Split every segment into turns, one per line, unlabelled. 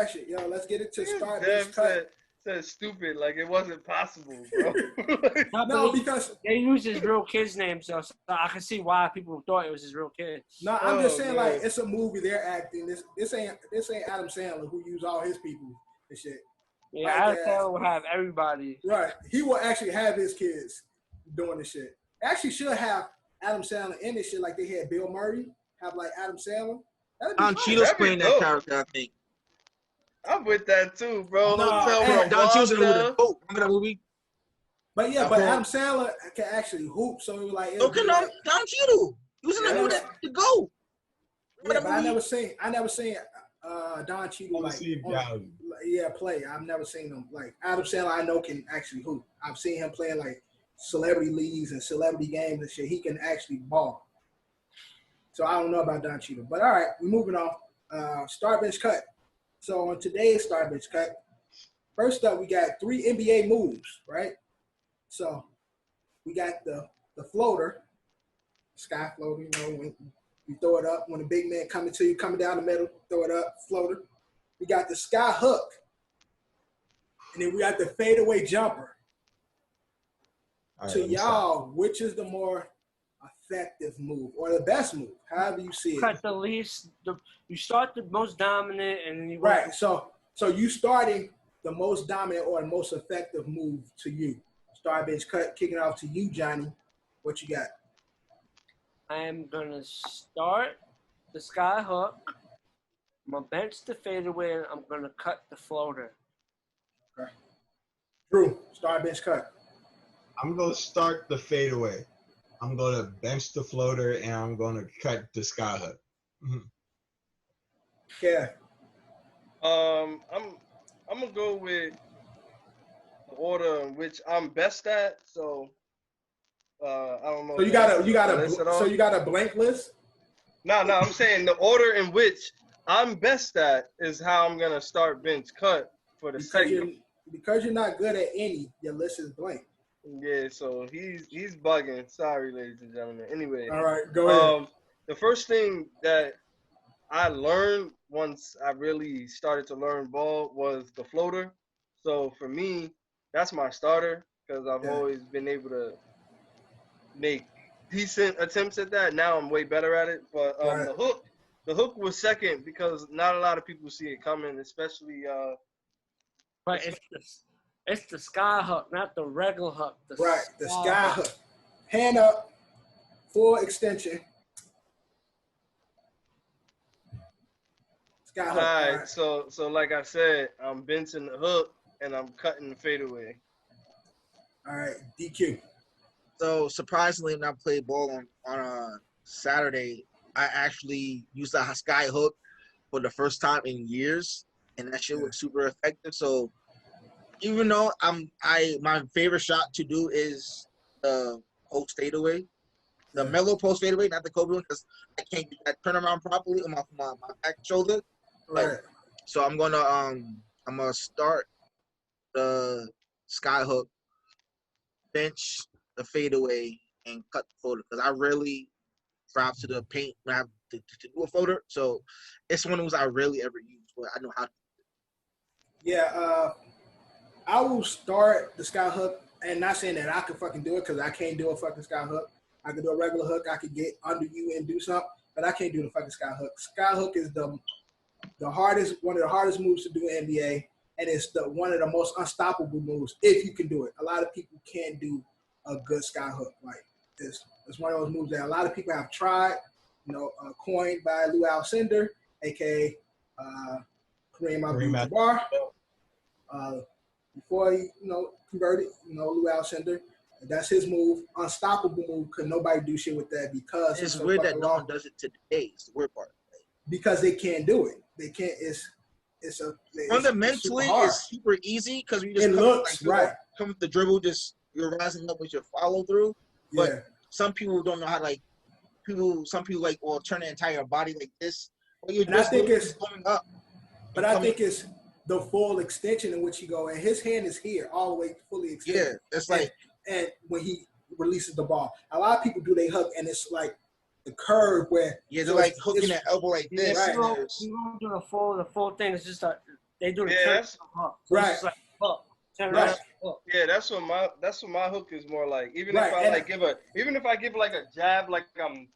question. Yo, let's get it to start
Dev
bench cut.
said stupid, like it wasn't possible, bro.
No, because
they used his real kid's name, so I can see why people thought it was his real kid.
no, I'm just saying like it's a movie they're acting. This ain't Adam Sandler who used all his people and shit.
Yeah, Adam Sandler will have everybody.
Right, he will actually have his kids doing this shit. Actually, should have Adam Sandler in this shit like they had Bill Murray have like Adam Sandler.
Don Cheadle's playing that character, I think.
I'm with that too, bro.
No,
Don Cheadle's in the boat. Remember that movie?
But yeah, but Adam Like can actually hoop, so like.
Okay, no, Don Cheadle. He was in that movie to go.
Yeah, but I never seen Don Cheadle play. I've never seen him like Adam Sandler. I know can actually hoop. I've seen him playing like celebrity leagues and celebrity games and shit. He can actually ball. So I don't know about Don Cheadle, but all right, we're moving on. Start bench cut. So on today's start bench cut, first up we got 3 NBA moves, right? So we got the floater, sky floater. You know, when you throw it up, when the big man coming to you, coming down the middle, throw it up, floater. We got the sky hook, and then we got the fadeaway jumper. Right, to y'all, which is the more effective move or the best move, however you see it?
Cut the least. You start the most dominant, and then you
right. So you starting the most dominant or the most effective move to you. Start bench cut, kicking off to you, Johnny. What you got?
I am gonna start the sky hook. I'm gonna bench the fadeaway, and I'm gonna cut the floater.
Okay. Drew, start bench cut.
I'm gonna start the fadeaway. I'm gonna bench the floater, and I'm gonna cut the sky hook. Mm-hmm.
Yeah.
I'm gonna go with the order in which I'm best at. So I don't know.
So you got a blank list?
No, I'm saying the order in which I'm best at is how I'm gonna start bench cut for the segment.
Because you're not good at any, your list is blank.
Yeah, so he's bugging. Sorry, ladies and gentlemen. Anyway.
All right, go ahead.
The first thing that I learned once I really started to learn ball was the floater. So for me, that's my starter because I've always been able to make decent attempts at that. Now I'm way better at it. But the hook was second because not a lot of people see it coming, especially.
But it's the sky hook, not the regular hook.
The sky hook. Hand up, full extension. Sky hook.
All right, so like I said, I'm benching the hook and I'm cutting the fadeaway.
All right, DQ.
So surprisingly, when I played ball on a Saturday, I actually used the sky hook for the first time in years, and that shit was super effective. So even though my favorite shot to do is the post fadeaway, the mellow post fadeaway, not the Kobe one, because I can't do that turnaround properly on my back shoulder.
Right.
So I'm gonna start the sky hook, bench the fadeaway, and cut the floater because I really drive to the paint when I have to do a floater. So it's one of those I rarely ever use, but I know how to.
Yeah, I will start the sky hook, and not saying that I can fucking do it because I can't do a fucking sky hook. I can do a regular hook. I could get under you and do something, but I can't do the fucking sky hook. Sky hook is one of the hardest moves to do in NBA, and it's one of the most unstoppable moves if you can do it. A lot of people can't do a good sky hook. Like it's one of those moves that a lot of people have tried. Coined by Lou Alcindor, aka Kareem Abdul-Jabbar. Before he converted, Lou Alcindor. That's his move, unstoppable move. Could nobody do shit with that because
it's weird that no one does it today. It's the weird part.
Because they can't do it. They can't.
Fundamentally, it's super easy because we just come with the dribble. Just you're rising up with your follow through. But some people don't know how to some people turn the entire body like this.
And I think it's coming up. But I think it's the full extension in which you go, and his hand is here all the way fully extended.
Yeah, it's like
and when he releases the ball, a lot of people do they hook, and it's like the curve where
they're like hooking that elbow like this.
Right. You won't do the full thing. It's just they do the
Yeah,
turn
that's
hook. So
right.
it's like hook, turn
Right.
around, hook.
yeah, that's what my hook is more like. Even if
Right,
I
and
like even if I give like a jab, like I'm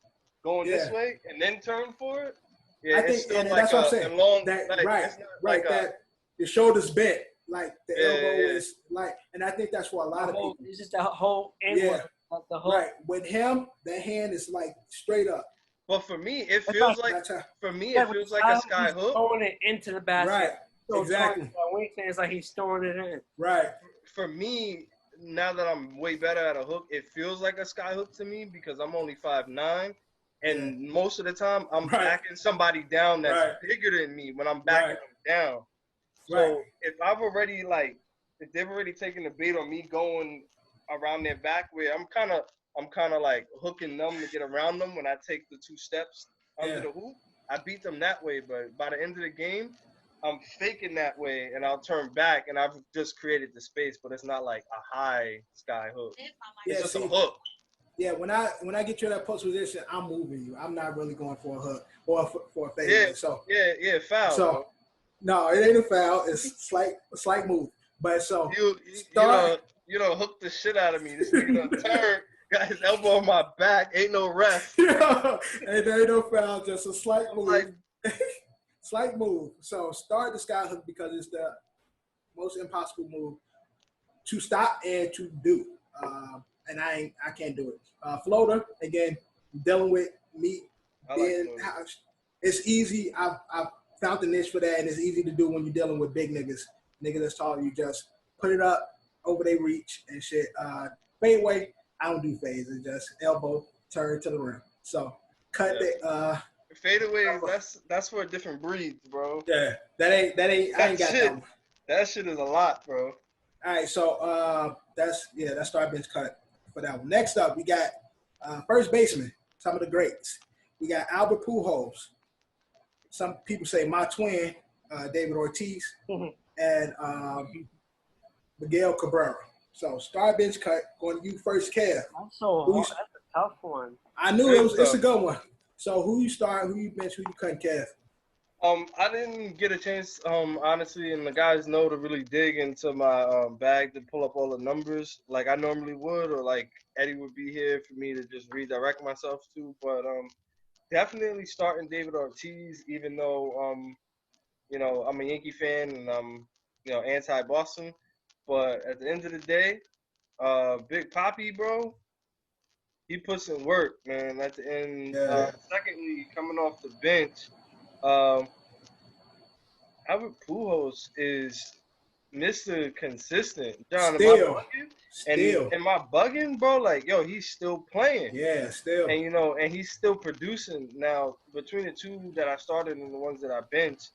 going this
yeah,
way and then turn for it, yeah,
I
it's
think,
still
and
like
that's what I'm saying.
a long,
That
like
right,
it's not like
right.
a
That your shoulders bent, like the elbow
yeah.
is like, and I think that's for a
The
lot of
whole,
people.
it's just the whole angle,
Yeah,
like the hook.
right. With him, that hand is like straight up.
But for me, it
It's
feels
like,
like
That's how.
like with
feels
the
like a
sky hook,
sky
he's
hook.
throwing it into the
Right.
basket. So
Exactly.
it's like he's throwing it in.
Right.
For me, now that I'm way better at a hook, it feels like a sky hook to me because I'm only 5'9",
Yeah.
and most of the time I'm
Right.
backing somebody down that's
Right.
bigger than me when I'm backing
Right.
them down.
Right.
So if they've already taken the bait on me going around their back, where I'm kind of like hooking them to get around them when I take the 2 steps under
Yeah.
the hoop, I beat them that way. But by the end of the game, I'm faking that way, and I'll turn back, and I've just created the space, but it's not like a high sky hook. It's
Yeah.
just a
See.
hook.
Yeah. When I get you in that post position, I'm moving you. I'm not really going for a hook or for a
Yeah,
fade. So
foul,
so
bro.
no, it ain't a foul. It's a slight move. But so
You
start.
hook the shit out of me. This nigga done turn, got his elbow on my back. Ain't no ref.
And there ain't no foul, just a slight
I'm
move.
like,
Slight move. So start the sky hook because it's the most impossible move to stop and to do. And I can't do it. Floater, again, dealing with me
I like
being
floater.
it's easy. I've found the niche for that, and it's easy to do when you're dealing with big niggas. Niggas that's tall, you just put it up over their reach and shit. Fade away, I don't do fades. It's just elbow, turn to the rim. So cut
Yeah.
the
Fadeaways, that's for a different breed, bro.
yeah. That ain't I ain't got that one.
That shit is a lot, bro.
All right, so that's our bench cut for that one. Next up, we got first baseman, some of the greats. We got Albert Pujols. Some people say my twin, David Ortiz, and Miguel Cabrera. So star bench cut going to you first, Kev.
That's a tough one.
I knew it's a good one. So who you start, who you bench, who you cut, Kev?
I didn't get a chance, honestly, and the guys know to really dig into my bag to pull up all the numbers like I normally would, or like Eddie would be here for me to just redirect myself to. But definitely starting David Ortiz, even though I'm a Yankee fan and I'm anti-Boston. But at the end of the day, Big Papi, bro, he puts in work, man. At the end, secondly, coming off the bench, um, Albert Pujols is Mr. Consistent. John, am I bugging?
Still.
Am I bugging, bro? Like, yo, he's still playing.
Yeah, still.
And he's still producing. Now, between the 2 that I started and the ones that I benched,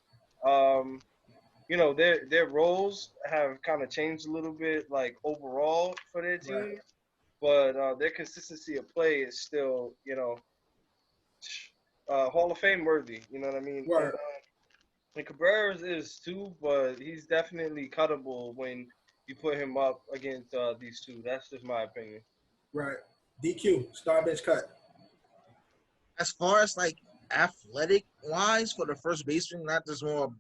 their roles have kind of changed a little bit, like overall for their team.
Right.
But their consistency of play is still, Hall of Fame worthy. You know what I mean?
Right.
And Cabrera's is too, but he's definitely cuttable when you put him up against these 2. That's just my opinion.
Right. DQ, star bench cut.
As far as like athletic wise for the first baseman, not just more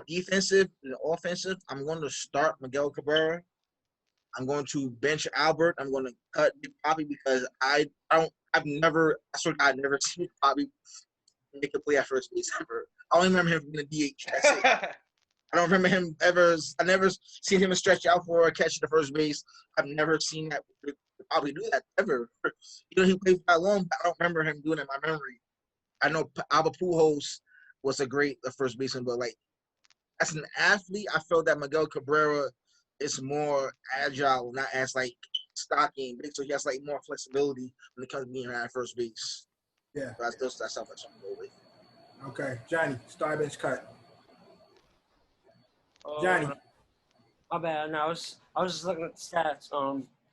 defensive than offensive, I'm going to start Miguel Cabrera. I'm going to bench Albert. I'm going to cut Big Papi because I've never seen Papi make a play at first base ever. I only remember him being a DH. That's it. I don't remember him ever. I never seen him stretch out for a catch at the first base. I've never seen that Papi do that ever. He played for that long, but I don't remember him doing it in my memory. I know Albert Pujols was a great first baseman, but like as an athlete, I felt that Miguel Cabrera is more agile, not as like stocky and big, so he has like more flexibility when it comes to being around first base.
Yeah.
That's how much I'm going with.
Okay, Johnny, star bench cut. Johnny.
My bad. No, I was just looking at the stats.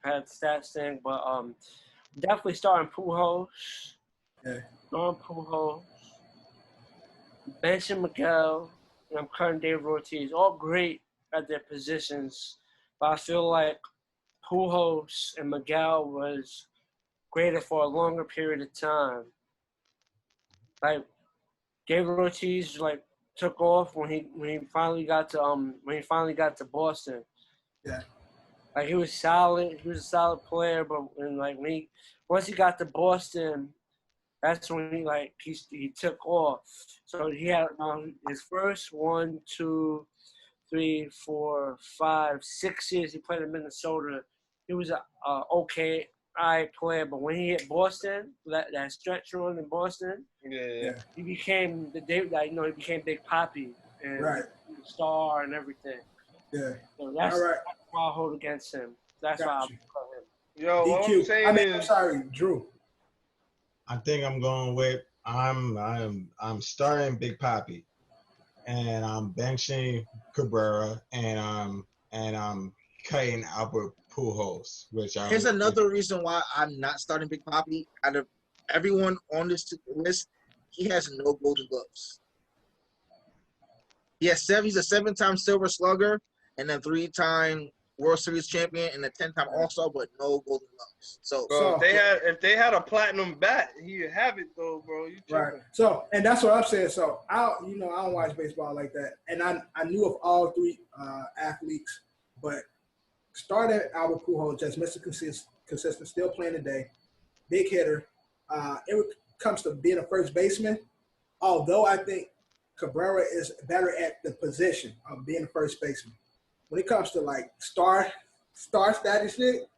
I had the stats thing, but definitely starting Pujols.
Yeah.
Starting Pujols. Benching Miguel, and I'm cutting David Ortiz. All great at their positions, but I feel like Pujols and Miguel was greater for a longer period of time. Like David Ortiz, like took off when he finally got to Boston.
Yeah.
Like he was solid. He was a solid player, but once he got to Boston, that's when he took off. So he had his first 1, 2, 3, 4, 5, 6 years he played in Minnesota. He was a okay player, but when he hit Boston, that stretch run in Boston, he became he became Big Papi and the star and everything.
Yeah.
So that's why I hold against him. That's why I put him.
Yo, what I'm saying
I'm sorry, Drew.
I think I'm going with I'm starting Big Papi, and I'm benching Cabrera, and I'm cutting Albert Pujols.
Here's another reason why I'm not starting Big Papi. Out of everyone on this list, he has no Golden Gloves. He's a 7-time Silver Slugger and a 3-time World Series champion and a 10-time All-Star, but no Golden Gloves. So,
if they had a platinum bat, he'd have it though, bro. You tripping.
Right. So, and that's what I'm saying. So, I don't watch baseball like that, and I knew of all 3 athletes, but started Albert Pujols, just Mr. Consistent, still playing today, big hitter. It comes to being a first baseman, although I think Cabrera is better at the position of being a first baseman. When it comes to like star status shit,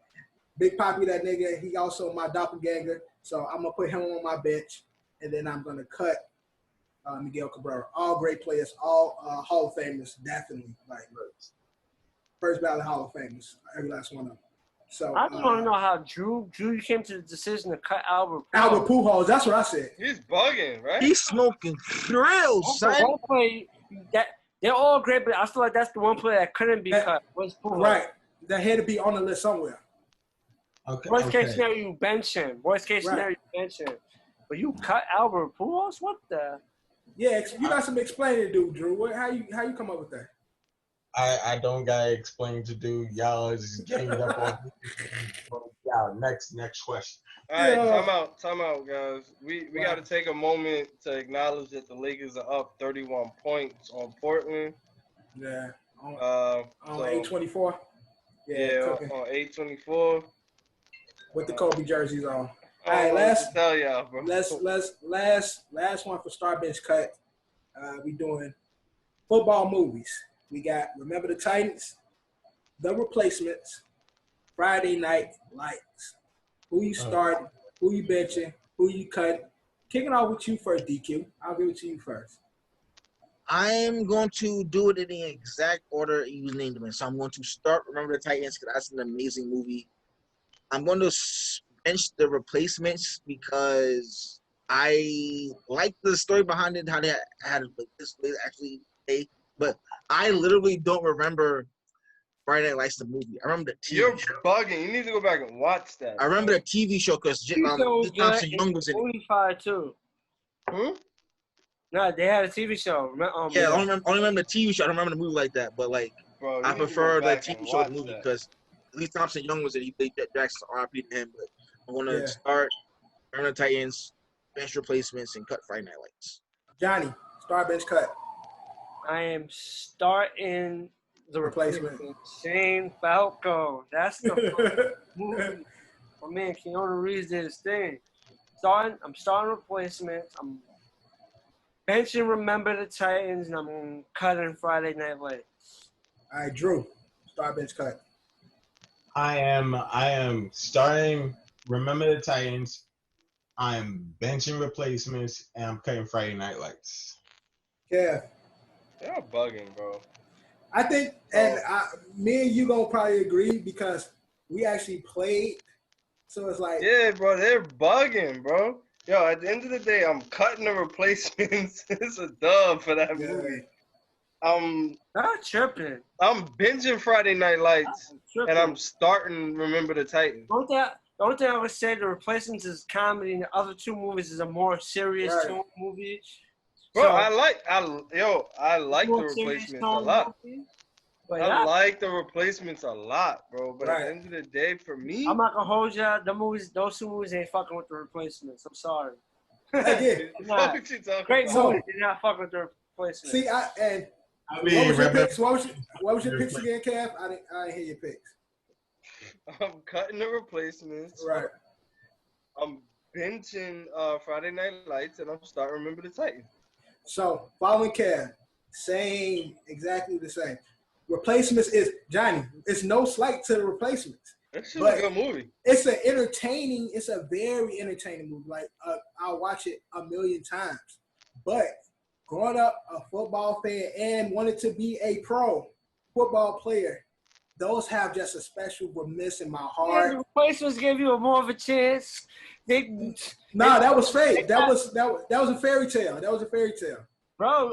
Big Papi, that nigga, he also my doppelganger. So I'm gonna put him on my bench, and then I'm gonna cut Miguel Cabrera. All great players, all Hall of Famers, definitely. Like first ballot Hall of Famers, every last one of them. So
I just want to know how Drew came to the decision to cut Albert Pujols.
Albert Pujols, that's what I said.
He's bugging, right?
he's smoking thrills, son.
One play they're all great, but I feel like that's the one player that couldn't be cut. Was Pujols.
Right, that had to be on the list somewhere.
Okay.
Worst case scenario, you bench him. Worst case scenario, you bench him. But you cut Albert Pujols? What the?
Yeah, you got some explaining to do, Drew. How you come up with that?
I don't gotta explain to do. Y'all is ganged up on me. Y'all, next question.
All right, time out, guys. We got to take a moment to acknowledge that the Lakers are up 31 points on Portland.
Yeah. On
so,
824.
Yeah, on 824.
With the Kobe jerseys on. All right,
tell y'all, bro.
last one for Star Bench Cut. We doing football movies. We got Remember the Titans, The Replacements, Friday Night Lights. Who you starting? Who you benching? Who you cutting? Kicking off with you first, DQ. I'll give it to you first.
I'm going to do it in the exact order you named them in. So I'm going to start Remember the Titans because that's an amazing movie. I'm going to bench The Replacements because I like the story behind it, how they had this actually play. But I literally don't remember Friday Night Lights, the movie. I remember the TV show.
You're bugging. You need to go back and watch that.
I remember the TV show because Thompson Young was in it.
45 too. No, they had a TV show.
I only remember the TV show. I don't remember the movie like that. But like,
Bro,
I prefer the TV show to the movie because at least Thompson Young was in it. He played Jackson, RIP to him. But I'm going to start Remember the Titans, bench Replacements, and cut Friday Night Lights.
Johnny, Star Bench Cut.
I am starting The Replacement. Shane Falco. That's the movie. My man, Keanu Reeves did his thing. I'm starting Replacements. I'm benching Remember the Titans, and I'm cutting Friday Night Lights.
All right, Drew, Star Bench Cut.
I am starting Remember the Titans. I'm benching Replacements, and I'm cutting Friday Night Lights.
Yeah.
They're bugging, bro.
I think, and me and you gonna probably agree because we actually played. So it's like,
yeah, bro, they're bugging, bro. Yo, at the end of the day, I'm cutting The Replacements. It's a dub for that movie.
Not tripping.
I'm binging Friday Night Lights, and I'm starting Remember the Titans.
The only thing I would say, The Replacements is comedy, and the other two movies is a more serious tone movie.
Bro, I like The Replacements a lot. I like The Replacements a lot, bro. But at the end of the day, for me,
I'm not gonna hold you. Those two movies ain't fucking with The Replacements. I'm sorry.
Great
movie. You're not fucking with replacement.
See,
I
what
mean,
was your picks? What was your picks again, Kev? I didn't hear your picks.
I'm cutting the replacements.
Right.
I'm benching Friday Night Lights, and I'm starting Remember the Titans.
So, following Kev, exactly the same. Replacements is, Johnny, it's no slight to the replacements.
It's a good movie.
It's a very entertaining movie. Like, I'll watch it a million times. But growing up a football fan and wanted to be a pro football player, those have just a special remiss in my heart.
Yeah, the replacements gave you more of a chance.
That was fake. That was a fairy tale. That was a fairy tale.
Bro,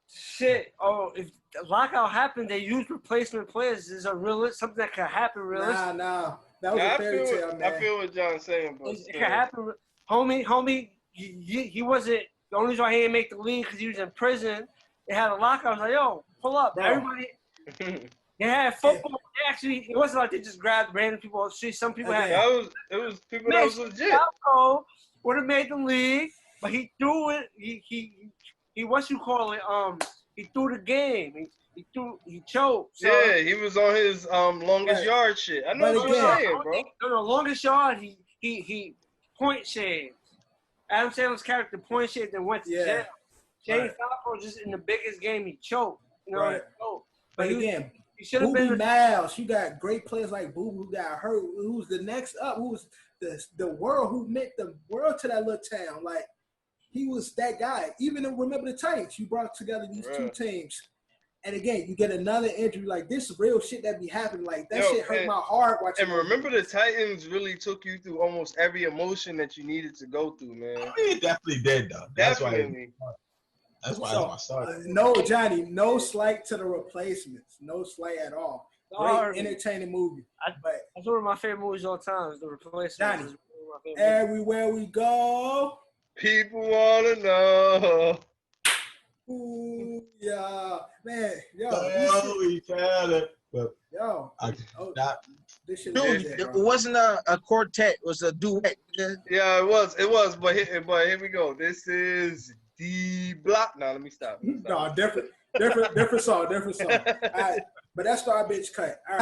shit. Oh, if the lockout happened, they used replacement players. Is something that could happen realistically?
Nah. That was a fairy tale, man.
I feel what John's saying, but
it could happen. Homie, he wasn't the only reason why he didn't make the league because he was in prison. They had a lockout. I was like, yo, pull up,
bro.
Everybody. They had football. Actually, it wasn't like they just grabbed random people off the street. Some people had.
It was people that was legit.
Would have made the league, but he threw it. He what you call it? He threw the game. He choked. So,
yeah, he was on his longest yard shit. I know what you're saying, bro.
No, longest yard. He point shaved. Adam Sandler's character point shaved and went to jail. James Falco just in the biggest game he choked. You know, he choked.
But again,
he should have been.
Miles, you got great players like Boo who got hurt. Who's the next up? Who's the world who meant the world to that little town? Like, he was that guy. Even in Remember the Titans, you brought together these two teams. And again, you get another injury. Like, this real shit that be happening. Like, that shit hurt my heart watching.
And Remember the Titans really took you through almost every emotion that you needed to go through, man.
I mean, it definitely did, though. That's why I started.
No, Johnny, no slight to the replacements. No slight at all. Great, entertaining movie.
That's one of my favorite movies of all time. The Replacements.
Johnny, everywhere we go,
people want to know.
Ooh, yeah, man, yo, this shit.
It wasn't a quartet; it was a duet.
Yeah, it was. But here we go. This is D Block. Now let me stop.
No, different song. All right, but that's our bitch cut. All right.